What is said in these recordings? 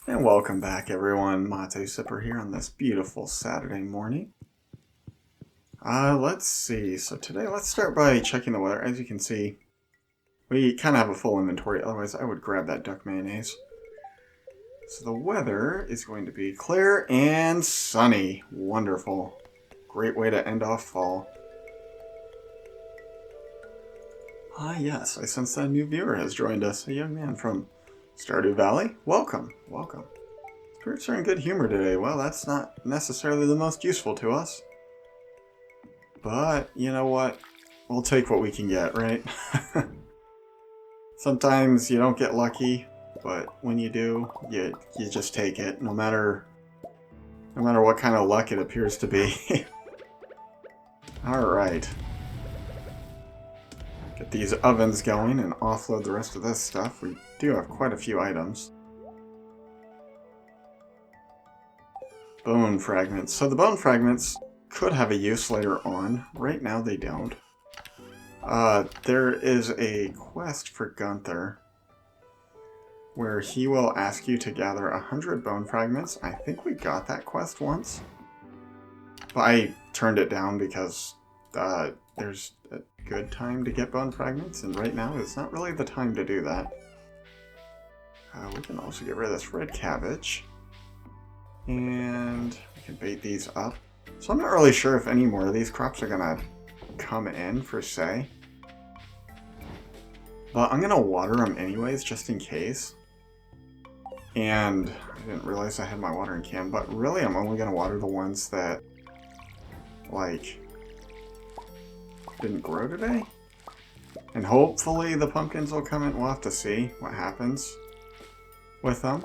And welcome back everyone, Mate Sipper here on this beautiful Saturday morning. Let's see, so today let's start by checking the weather. As you can see, we kind of have a full inventory, otherwise I would grab that duck mayonnaise. So the weather is going to be clear and sunny. Wonderful. Great way to end off fall. Yes, I sense that a new viewer has joined us, a young man from Stardew Valley. Welcome, welcome. Spirits are in good humor today. Well, that's not necessarily the most useful to us. But, you know what? We'll take what we can get, right? Sometimes you don't get lucky, but when you do, you just take it, no matter what kind of luck it appears to be. Alright. Get these ovens going and offload the rest of this stuff. We do have quite a few items. Bone fragments. So the bone fragments could have a use later on. Right now they don't. There is a quest for Gunther where he will ask you to gather 100 bone fragments. I think we got that quest once. But I turned it down because there's a good time to get bone fragments, and right now is not really the time to do that. We can also get rid of this red cabbage. And we can bait these up. So I'm not really sure if any more of these crops are gonna come in per se. But I'm gonna water them anyways, just in case. And I didn't realize I had my watering can, but really I'm only gonna water the ones that, like, didn't grow today. And hopefully the pumpkins will come in. We'll have to see what happens with them.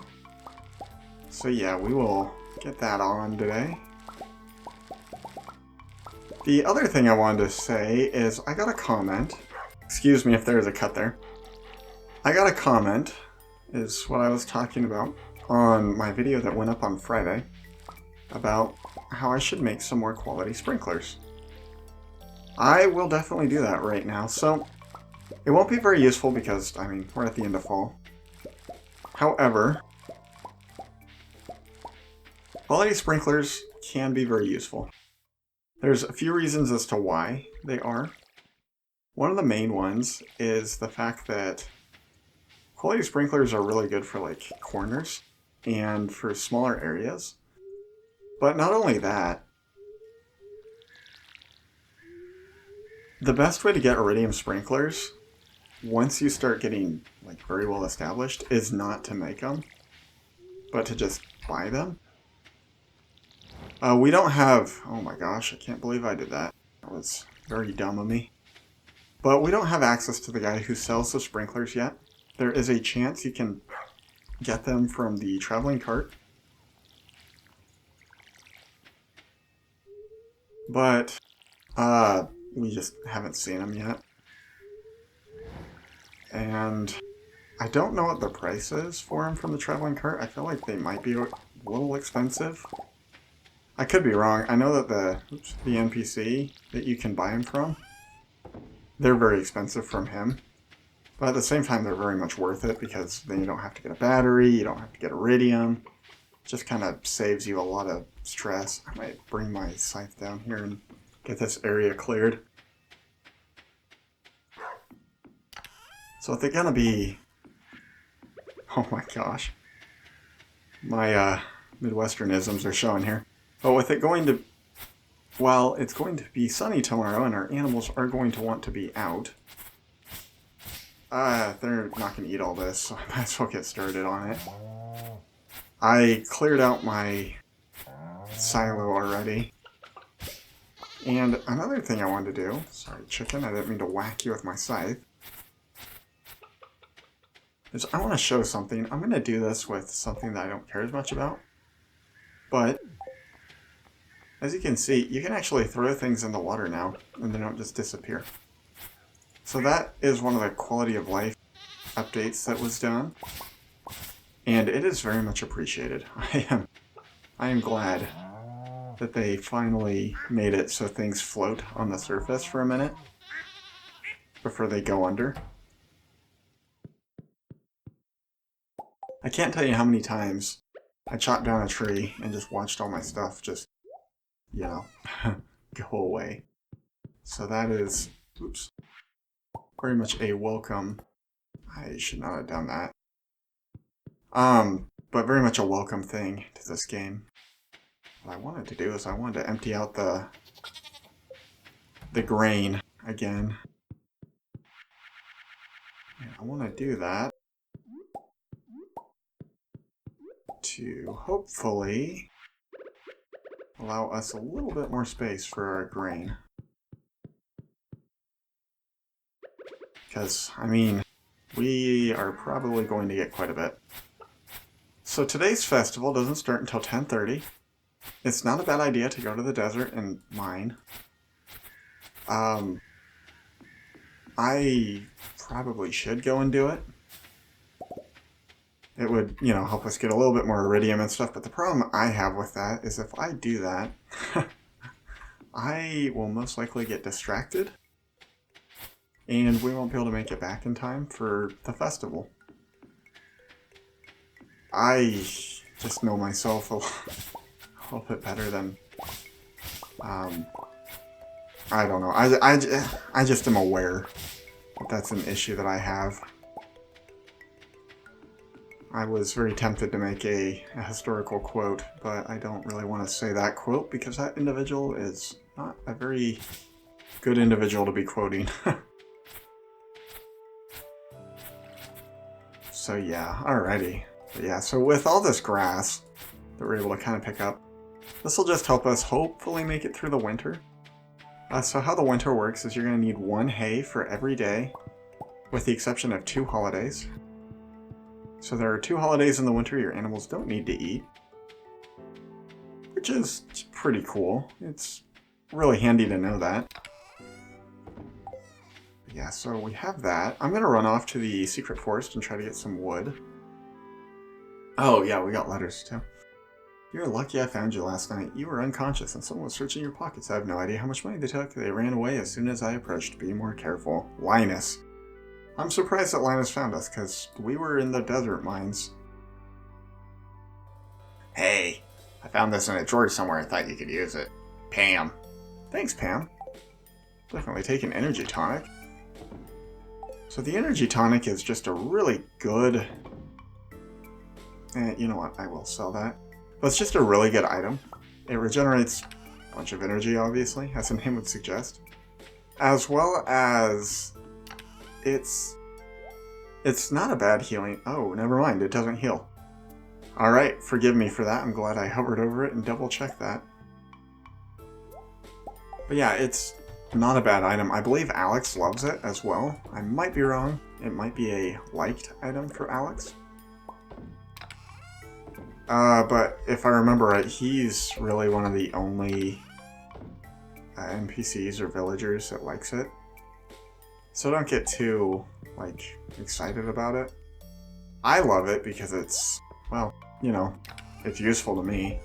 So yeah, we will get that on today. The other thing I wanted to say is I got a comment. Excuse me if there's a cut there. I got a comment, is what I was talking about, on my video that went up on Friday about how I should make some more quality sprinklers. I will definitely do that right now. So it won't be very useful because, I mean, we're at the end of fall. However, quality sprinklers can be very useful. There's a few reasons as to why they are. One of the main ones is the fact that quality sprinklers are really good for like corners and for smaller areas. But not only that, the best way to get iridium sprinklers, once you start getting like very well established, is not to make them, but to just buy them. We don't have... Oh my gosh, I can't believe I did that. That was very dumb of me. But we don't have access to the guy who sells the sprinklers yet. There is a chance you can get them from the traveling cart. But, we just haven't seen them yet. And I don't know what the price is for them from the traveling cart. I feel like they might be a little expensive. I could be wrong. I know that the NPC that you can buy them from, they're very expensive from him. But at the same time, they're very much worth it because then you don't have to get a battery, you don't have to get iridium. It just kind of saves you a lot of stress. I might bring my scythe down here and get this area cleared. So if they're gonna be... Oh my gosh. My Midwesternisms are showing here. But with it going to... Well, it's going to be sunny tomorrow and our animals are going to want to be out. They're not going to eat all this, so I might as well get started on it. I cleared out my silo already. And another thing I wanted to do... Sorry, chicken, I didn't mean to whack you with my scythe. Is I want to show something. I'm going to do this with something that I don't care as much about. But, as you can see, you can actually throw things in the water now, and they don't just disappear. So that is one of the quality of life updates that was done. And it is very much appreciated. I am glad that they finally made it so things float on the surface for a minute before they go under. I can't tell you how many times I chopped down a tree and just watched all my stuff just, you know, go away. So that is, oops, very much a welcome. I should not have done that. But very much a welcome thing to this game. What I wanted to do is I wanted to empty out the grain again. And I want to do that to hopefully allow us a little bit more space for our grain. Because, I mean, we are probably going to get quite a bit. So today's festival doesn't start until 10:30. It's not a bad idea to go to the desert and mine. I probably should go and do it. It would, you know, help us get a little bit more iridium and stuff, but the problem I have with that is if I do that, I will most likely get distracted, and we won't be able to make it back in time for the festival. I just know myself a little bit better than, I don't know. I just am aware that that's an issue that I have. I was very tempted to make a historical quote, but I don't really want to say that quote because that individual is not a very good individual to be quoting. So yeah, alrighty. But yeah, so with all this grass that we're able to kind of pick up, this will just help us hopefully make it through the winter. So how the winter works is you're going to need 1 hay for every day, with the exception of 2 holidays. So there are 2 holidays in the winter your animals don't need to eat, which is pretty cool. It's really handy to know that. But yeah, so we have that. I'm going to run off to the secret forest and try to get some wood. Oh yeah, we got letters too. You're lucky I found you last night. You were unconscious and someone was searching your pockets. I have no idea how much money they took. They ran away as soon as I approached. Be more careful. Linus. I'm surprised that Linus found us, because we were in the desert mines. Hey, I found this in a drawer somewhere. I thought you could use it. Pam. Thanks, Pam. Definitely take an energy tonic. So the energy tonic is just a really good... you know what? I will sell that. But it's just a really good item. It regenerates a bunch of energy, obviously, as the name would suggest. As well as... It's not a bad healing. Oh, never mind. It doesn't heal. Alright, forgive me for that. I'm glad I hovered over it and double-checked that. But yeah, it's not a bad item. I believe Alex loves it as well. I might be wrong. It might be a liked item for Alex. But if I remember right, he's really one of the only NPCs or villagers that likes it. So don't get too, like, excited about it. I love it because it's, well, you know, it's useful to me.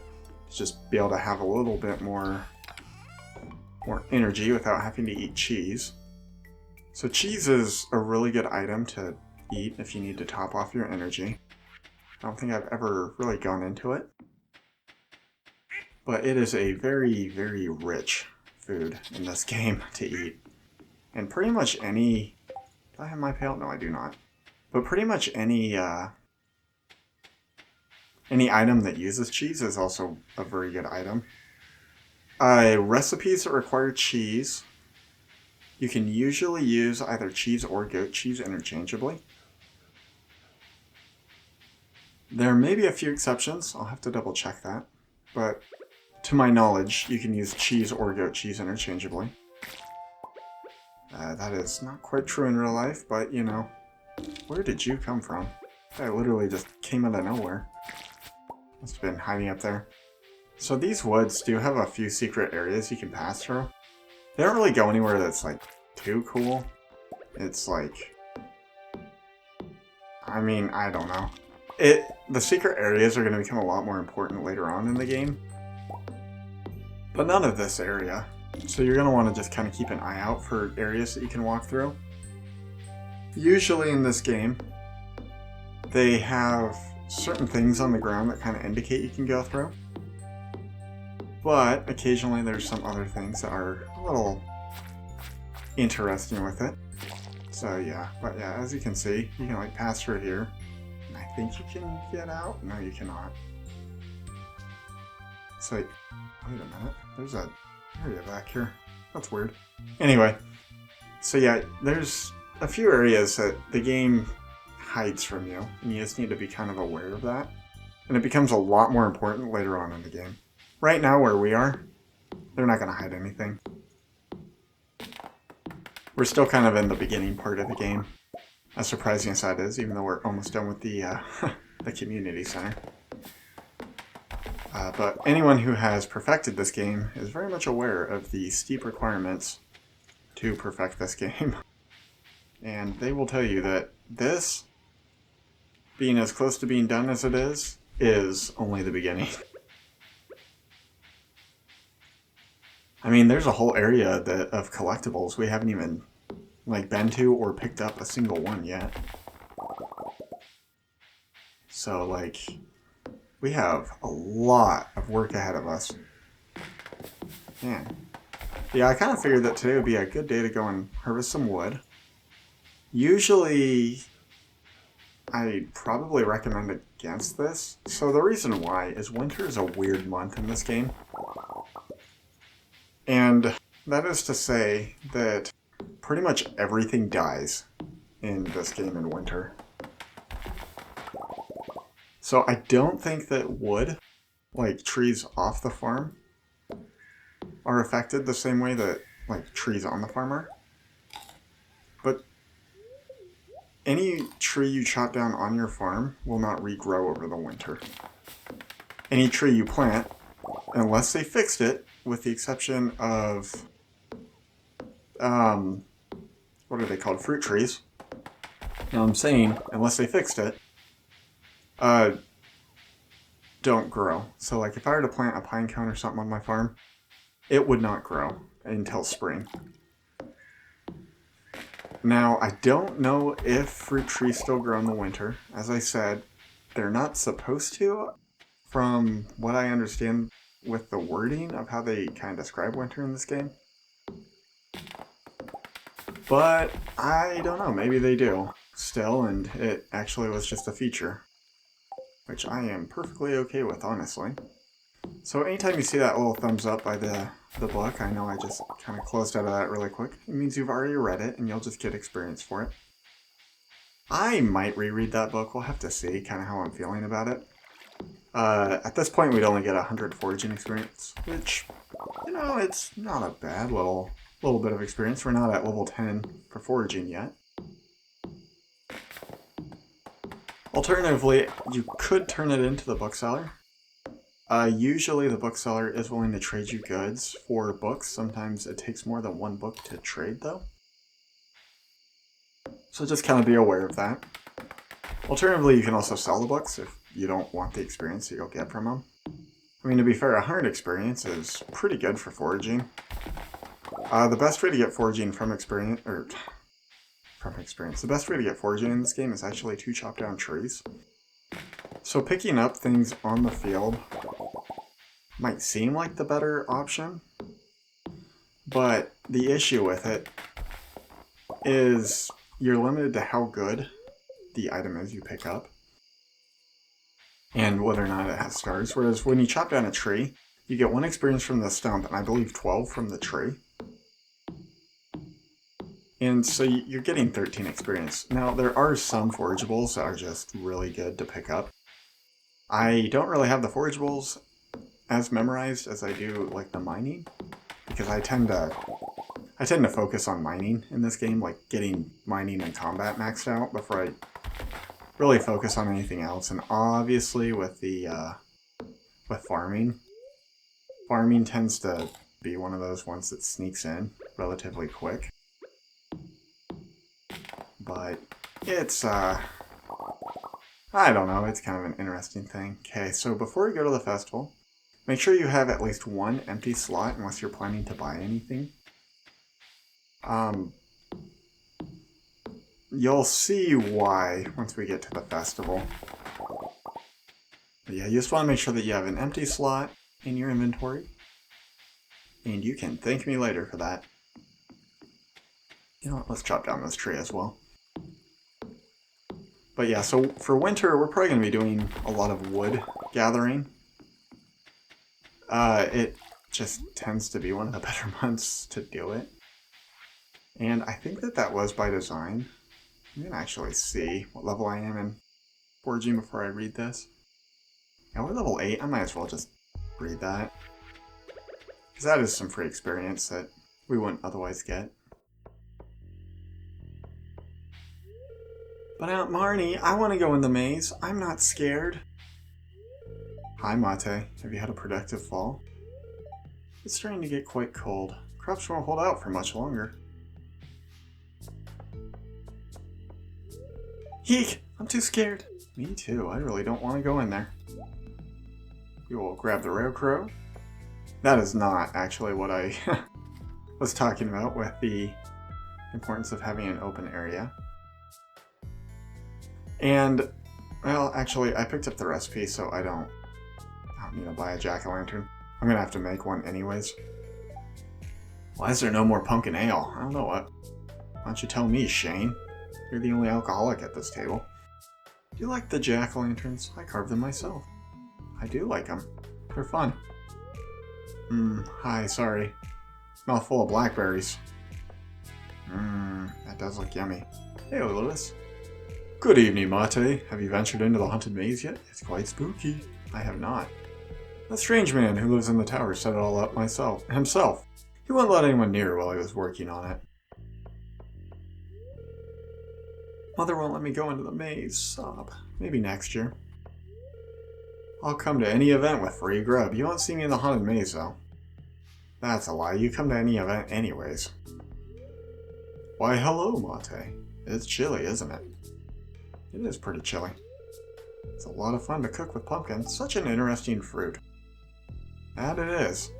To just be able to have a little bit more energy without having to eat cheese. So cheese is a really good item to eat if you need to top off your energy. I don't think I've ever really gone into it. But it is a very, very rich food in this game to eat. And pretty much any... Do I have my pail? No, I do not. But pretty much any item that uses cheese is also a very good item. Recipes that require cheese, you can usually use either cheese or goat cheese interchangeably. There may be a few exceptions. I'll have to double check that. But to my knowledge, you can use cheese or goat cheese interchangeably. That is not quite true in real life, but, you know, where did you come from? I literally just came out of nowhere. Must have been hiding up there. So these woods do have a few secret areas you can pass through. They don't really go anywhere that's, like, too cool. It's like... I mean, I don't know. The secret areas are going to become a lot more important later on in the game. But none of this area. So you're going to want to just kind of keep an eye out for areas that you can walk through. Usually in this game, they have certain things on the ground that kind of indicate you can go through. But occasionally there's some other things that are a little interesting with it. So yeah, but yeah, as you can see, you can like pass through here. And I think you can get out. No, you cannot. So, wait a minute. There's a area back here. That's weird. Anyway, so yeah, there's a few areas that the game hides from you, and you just need to be kind of aware of that. And it becomes a lot more important later on in the game. Right now, where we are, they're not going to hide anything. We're still kind of in the beginning part of the game, as surprising as that is, even though we're almost done with the, the community center. But anyone who has perfected this game is very much aware of the steep requirements to perfect this game. And they will tell you that this, being as close to being done as it is only the beginning. I mean, there's a whole area of collectibles we haven't even like been to or picked up a single one yet. So like, we have a lot of work ahead of us. Man. Yeah, I kind of figured that today would be a good day to go and harvest some wood. Usually, I probably recommend against this. So the reason why is winter is a weird month in this game. And that is to say that pretty much everything dies in this game in winter. So I don't think that wood, like trees off the farm, are affected the same way that like trees on the farm are. But any tree you chop down on your farm will not regrow over the winter. Any tree you plant, unless they fixed it, with the exception of, what are they called? Fruit trees. Now I'm saying, unless they fixed it, don't grow. So like if I were to plant a pine cone or something on my farm, it would not grow until spring. Now, I don't know if fruit trees still grow in the winter. As I said, they're not supposed to, from what I understand with the wording of how they kind of describe winter in this game. But I don't know, maybe they do still, and it actually was just a feature, which I am perfectly okay with, honestly. So anytime you see that little thumbs up by the book, I know I just kind of closed out of that really quick. It means you've already read it, and you'll just get experience for it. I might reread that book. We'll have to see kind of how I'm feeling about it. At this point, we'd only get 100 foraging experience, which, you know, it's not a bad little bit of experience. We're not at level 10 for foraging yet. Alternatively, you could turn it into the bookseller. Usually the bookseller is willing to trade you goods for books. Sometimes it takes more than one book to trade, though. So just kind of be aware of that. Alternatively, you can also sell the books if you don't want the experience that you'll get from them. I mean, to be fair, 100 experience is pretty good for foraging. The best way to get foraging from experience, the best way to get foraging in this game is actually to chop down trees. So picking up things on the field might seem like the better option, but the issue with it is you're limited to how good the item is you pick up and whether or not it has stars. Whereas when you chop down a tree, you get 1 experience from the stump and I believe 12 from the tree. And so you're getting 13 experience. Now, there are some forageables that are just really good to pick up. I don't really have the forageables as memorized as I do like the mining, because I tend to focus on mining in this game, like getting mining and combat maxed out before I really focus on anything else. And obviously with the with farming tends to be one of those ones that sneaks in relatively quick. But it's I don't know, it's kind of an interesting thing. Okay, so before we go to the festival, make sure you have at least 1 empty slot unless you're planning to buy anything. You'll see why once we get to the festival. But yeah, you just want to make sure that you have an empty slot in your inventory. And you can thank me later for that. You know what, let's chop down this tree as well. But yeah, so for winter, we're probably going to be doing a lot of wood gathering. It just tends to be one of the better months to do it. And I think that that was by design. I'm going to actually see what level I am in foraging before I read this. Yeah, we're level 8. I might as well just read that. Because that is some free experience that we wouldn't otherwise get. But Aunt Marnie, I want to go in the maze. I'm not scared. Hi, Mate. Have you had a productive fall? It's starting to get quite cold. Crops won't hold out for much longer. Eek! I'm too scared. Me too. I really don't want to go in there. We will grab the rare crow. That is not actually what I was talking about with the importance of having an open area. And, well, actually, I picked up the recipe, so I don't need to buy a jack-o'-lantern. I'm gonna have to make one anyways. Why is there no more pumpkin ale? I don't know what. Why don't you tell me, Shane? You're the only alcoholic at this table. Do you like the jack-o'-lanterns? I carved them myself. I do like them. They're fun. Hi, sorry. Mouthful of blackberries. That does look yummy. Hey, Lewis. Good evening, Mate. Have you ventured into the haunted maze yet? It's quite spooky. I have not. A strange man who lives in the tower set it all up himself. He wouldn't let anyone near while he was working on it. Mother won't let me go into the maze. Sob. Maybe next year. I'll come to any event with free grub. You won't see me in the haunted maze, though. That's a lie. You come to any event anyways. Why, hello, Mate. It's chilly, isn't it? It is pretty chilly. It's a lot of fun to cook with pumpkin. Such an interesting fruit. That it is.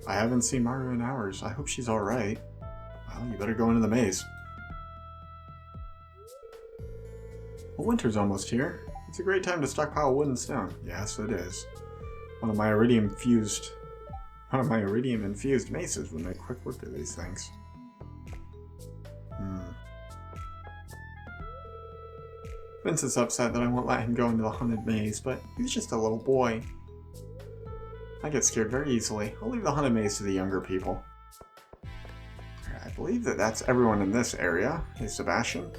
I haven't seen Maru in hours. I hope she's alright. Well, you better go into the maze. Well, winter's almost here. It's a great time to stockpile wood and stone. Yes, it is. One of my iridium-infused maces would make quick work of these things. Vince is upset that I won't let him go into the haunted maze, but he's just a little boy. I get scared very easily. I'll leave the haunted maze to the younger people. I believe that that's everyone in this area. Hey, Sebastian?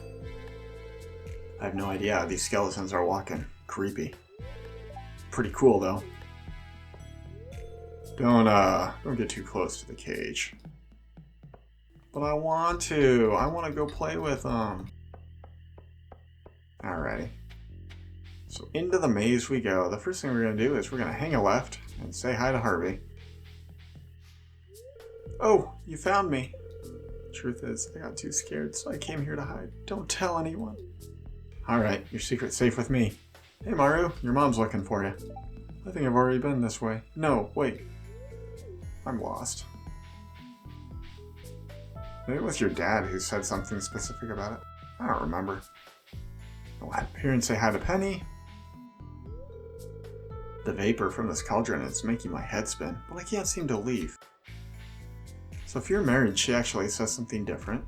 I have no idea how these skeletons are walking. Creepy. Pretty cool, though. Don't get too close to the cage. But I want to. I want to go play with them. Alrighty. So into the maze we go. The first thing we're going to do is we're going to hang a left and say hi to Harvey. Oh, you found me. Truth is, I got too scared, so I came here to hide. Don't tell anyone. Alright, your secret's safe with me. Hey Maru, your mom's looking for you. I think I've already been this way. No, wait. I'm lost. Maybe it was your dad who said something specific about it. I don't remember. I'll head here and say hi to Penny. The vapor from this cauldron is making my head spin, but I can't seem to leave. So if you're married, she actually says something different.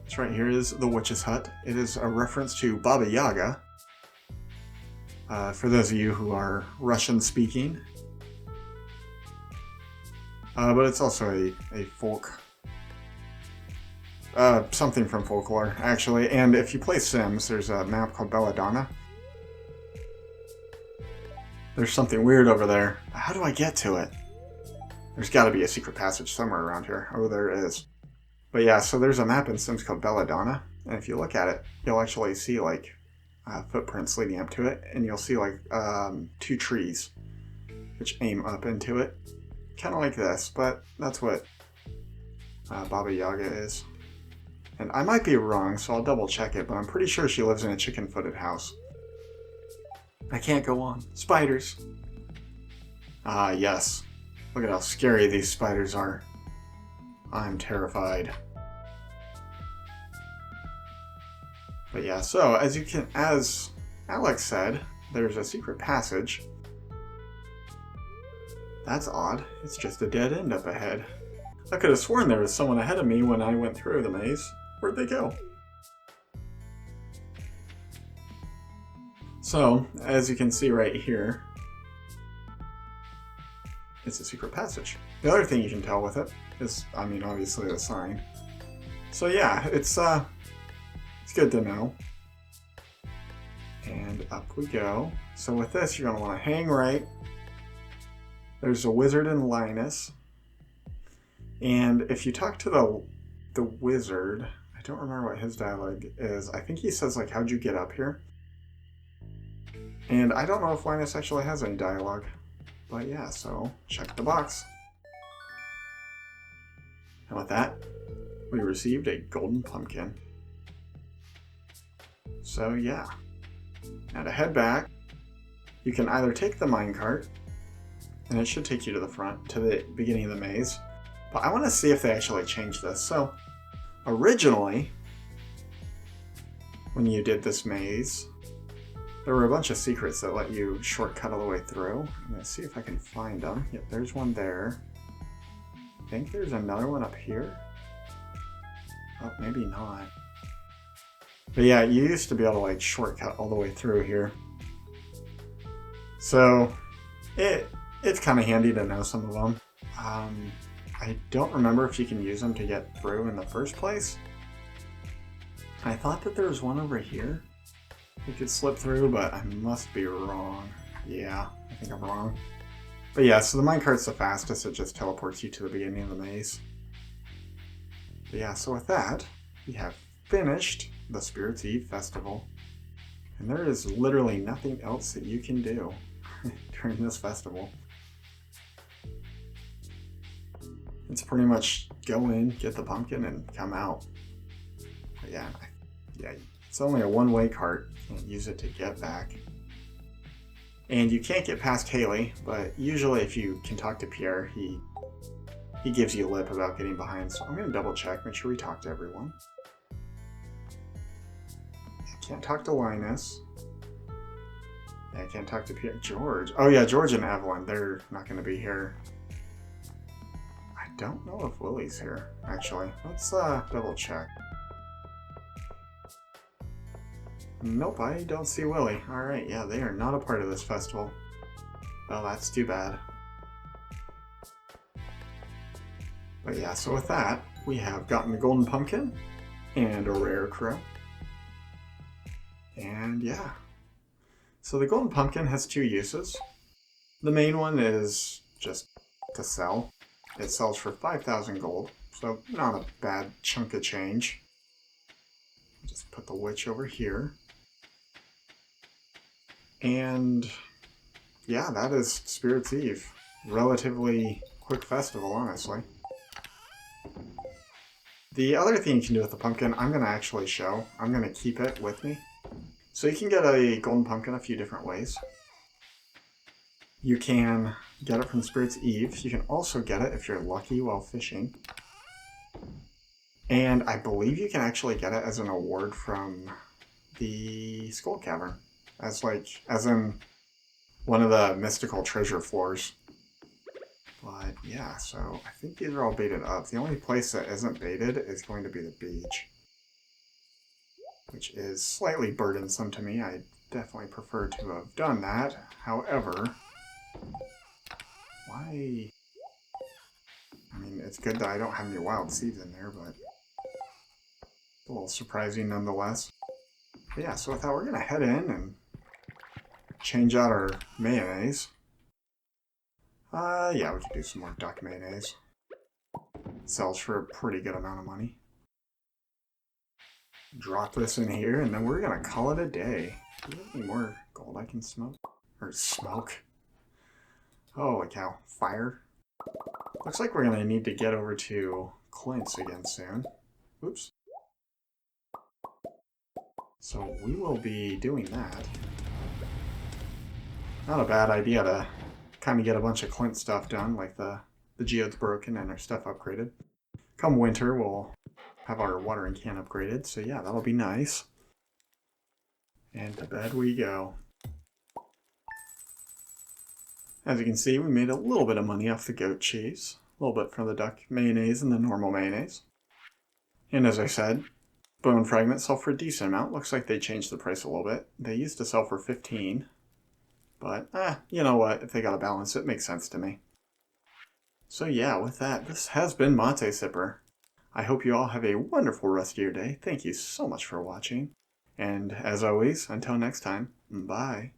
This right here is the witch's hut. It is a reference to Baba Yaga. For those of you who are Russian speaking. But it's also a folk... something from folklore, actually. And if you play Sims, there's a map called Belladonna. There's something weird over there. How do I get to it? There's got to be a secret passage somewhere around here. Oh, there is. But yeah, so there's a map in Sims called Belladonna. And if you look at it, you'll actually see, like, footprints leading up to it. And you'll see, like, 2 trees, which aim up into it. Kind of like this, but that's what Baba Yaga is. And I might be wrong, so I'll double check it, but I'm pretty sure she lives in a chicken-footed house. I can't go on. Spiders! Ah, yes. Look at how scary these spiders are. I'm terrified. But yeah, so as Alex said, there's a secret passage. That's odd. It's just a dead end up ahead. I could have sworn there was someone ahead of me when I went through the maze. Where'd they go? So, as you can see right here, it's a secret passage. The other thing you can tell with it is, I mean, obviously the sign. So yeah, it's good to know. And up we go. So with this, you're going to want to hang right. There's a wizard and Linus. And if you talk to the wizard, I don't remember what his dialogue is. I think he says, like, how'd you get up here? And I don't know if Linus actually has any dialogue. But yeah, so check the box. And with that, we received a golden pumpkin. So yeah. Now to head back, you can either take the minecart, and it should take you to the front, to the beginning of the maze. But I want to see if they actually changed this. So, originally, when you did this maze, there were a bunch of secrets that let you shortcut all the way through. I'm going to see if I can find them. Yep, there's one there. I think there's another one up here. Oh, maybe not. But yeah, you used to be able to like shortcut all the way through here. So it's kind of handy to know some of them. I don't remember if you can use them to get through in the first place. I thought that there was one over here you could slip through, but I must be wrong. Yeah, I think I'm wrong. But yeah, so the minecart's the fastest. It just teleports you to the beginning of the maze. But yeah, so with that, we have finished the Spirits Eve Festival. And there is literally nothing else that you can do during this festival. It's pretty much go in, get the pumpkin, and come out. But yeah, it's only a one-way cart. You can't use it to get back. And you can't get past Haley, but usually if you can talk to Pierre, he gives you a lip about getting behind. So I'm going to double check, make sure we talk to everyone. I can't talk to Linus. I can't talk to Pierre. George. Oh yeah, George and Evelyn, they're not going to be here. I don't know if Willie's here, actually. Let's double check. Nope, I don't see Willie. Alright, yeah, they are not a part of this festival. Well, that's too bad. But yeah, so with that, we have gotten the golden pumpkin and a rare crow. And yeah. So the golden pumpkin has two uses. The main one is just to sell. It sells for 5,000 gold, so not a bad chunk of change. Just put the witch over here. And yeah, that is Spirits Eve. Relatively quick festival, honestly. The other thing you can do with the pumpkin, I'm going to actually show. I'm going to keep it with me. So you can get a golden pumpkin a few different ways. You can get it from Spirits Eve. You can also get it if you're lucky while fishing. And I believe you can actually get it as an award from the Skull Cavern. As in one of the mystical treasure floors. But yeah, so I think these are all baited up. The only place that isn't baited is going to be the beach. Which is slightly burdensome to me. I definitely prefer to have done that. However, why? I mean, it's good that I don't have any wild seeds in there, but a little surprising nonetheless. But yeah, so with that, we're going to head in and change out our mayonnaise. Yeah, we could do some more duck mayonnaise. Sells for a pretty good amount of money. Drop this in here, and then we're going to call it a day. Do we have any more gold I can smoke? Or smoke? Holy cow. Fire? Looks like we're going to need to get over to Clint's again soon. Oops. So we will be doing that. Not a bad idea to kind of get a bunch of Clint stuff done, like the geode's broken and our stuff upgraded. Come winter, we'll have our watering can upgraded, so yeah, that'll be nice. And to bed we go. As you can see, we made a little bit of money off the goat cheese, a little bit from the duck mayonnaise and the normal mayonnaise. And as I said, bone fragments sell for a decent amount. Looks like they changed the price a little bit. They used to sell for 15, but you know what? If they gotta balance it, makes sense to me. So yeah, with that, this has been Mate Sipper. I hope you all have a wonderful rest of your day. Thank you so much for watching. And as always, until next time, bye.